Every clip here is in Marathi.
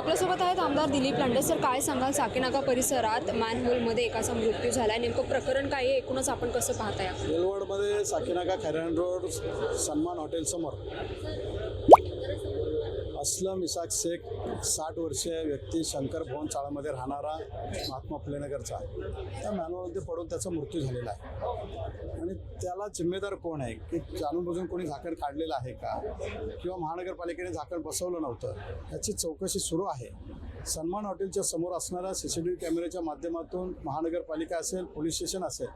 आपल्यासोबत आहेत आमदार दिलीप लांडे सर. काय सांगाल, साकीनाका परिसरात मॅनहोलमध्ये एकाचा मृत्यू झाला, नेमकं प्रकरण काय आहे, एकूणच आपण कसं पाहताय? रेलवडमध्ये साकीनाका खैरान रोड सन्मान हॉटेल समोर असलम इसाक शेख 60 वर्षीय व्यक्ती शंकर भवन चाळामध्ये राहणारा महात्मा फुले नगरचा त्या मॅनहोलमध्ये पडून त्याचा मृत्यू झालेला आहे. आणि त्याला जिम्मेदार कोण आहे की जाणून बुजून कोणी झाकण काढलेलं आहे का किंवा महानगरपालिकेने झाकण बसवलं नव्हतं याची चौकशी सुरू आहे. सन्मान हॉटेलच्या समोर असणाऱ्या CCTV कॅमेऱ्याच्या माध्यमातून महानगरपालिका असेल, पोलीस स्टेशन असेल,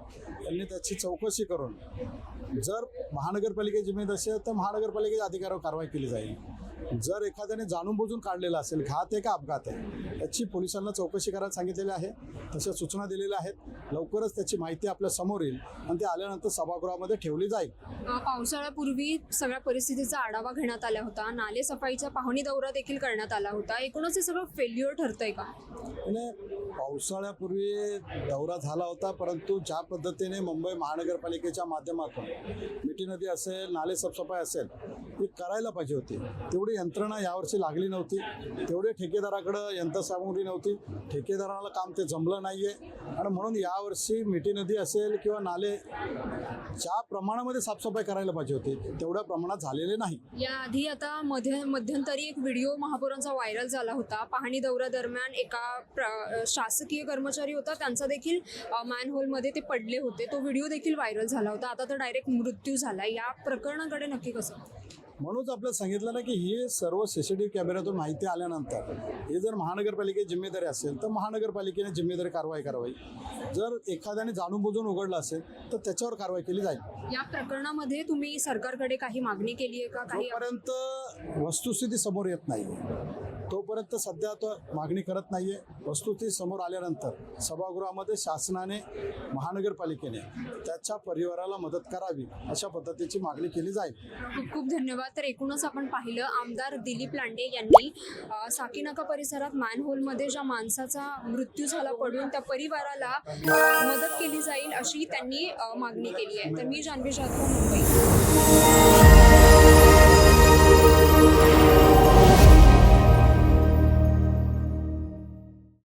यांनी त्याची चौकशी करून जर महानगरपालिकेची जिम्मेदारी असेल तर महानगरपालिकेच्या अधिकारावर कारवाई केली जाईल. जर एखाद्याने जाणून बुजून काढलेला असेल, घात आहे का अपघात आहे, याची पोलिसांना चौकशी करायला सांगितलेली आहे. तशा सूचना दिलेल्या आहेत. लवकरच त्याची माहिती आपल्या समोर येईल आणि ते आल्यानंतर सभागृहामध्ये ठेवली जाईल. पावसाळ्यापूर्वी सगळ्या परिस्थितीचा आढावा घेण्यात आला होता, नाले सफाईचा पाहणी दौरा देखील करण्यात आला होता. एकूणच हे सगळं फेल्युअर ठरतंय का? आणि पावसाळ्यापूर्वी दौरा झाला होता, परंतु ज्या पद्धतीने मुंबई महानगरपालिकेच्या माध्यमातून मिठी नदी असेल, नाले साफसफाई असेल, ही करायला पाहिजे होती. तेवढी यंत्रणा यावर्षी लागली नव्हती, तेवढे ठेकेदाराकडं यंत्रसामुग्री नव्हती, ठेकेदाराला काम ते जमलं नाही आहे. आणि म्हणून यावर्षी मिठी नदी असेल किंवा नाले ज्या प्रमाणामध्ये साफसफाई करायला पाहिजे होती तेवढ्या प्रमाणात झालेले नाही. याआधी आता मध्यंतरी एक व्हिडिओ महापौरांचा व्हायरल झाला होता. पाहणी दौऱ्यादरम्यान एका शासकीय कर्मचारी होता, त्यांचा देखील मॅनहोलमध्ये ते पडले होते. तो व्हिडिओ देखील व्हायरल झाला होता. आता तर डायरेक्ट मृत्यू झाला. या प्रकरणाकडे नक्की कसं? म्हणूनच आपल्याला सांगितलं ना की ही सर्व CCTV कॅमेऱ्यातून माहिती आल्यानंतर हे जर महानगरपालिकेची जिम्मेदारी असेल तर महानगरपालिकेने जिम्मेदारी कारवाई करावी. जर एखाद्याने जाणून बुजून उघडलं असेल तर त्याच्यावर कारवाई केली जाईल. या प्रकरणामध्ये तुम्ही सरकारकडे काही मागणी केली आहे का? काही जोपर्यंत वस्तुस्थिती समोर येत नाही तोपर्यंत सध्या तो मागणी करत नाही आहे. वस्तुस्थिती समोर आल्यानंतर सभागृहामध्ये शासनाने, महानगरपालिकेने त्याच्या परिवाराला मदत करावी अशा पद्धतीची मागणी केली जाईल. खूप खूप धन्यवाद. तर एकूणच आपण पाहिलं, आमदार दिलीप लांडे यांनी साकीनाका परिसरात मॅनहोलमध्ये ज्या माणसाचा मृत्यू झाला पडून त्या परिवाराला मदत केली जाईल अशी त्यांनी मागणी केली आहे. तर मी जान्हवी जाधव, मुंबई.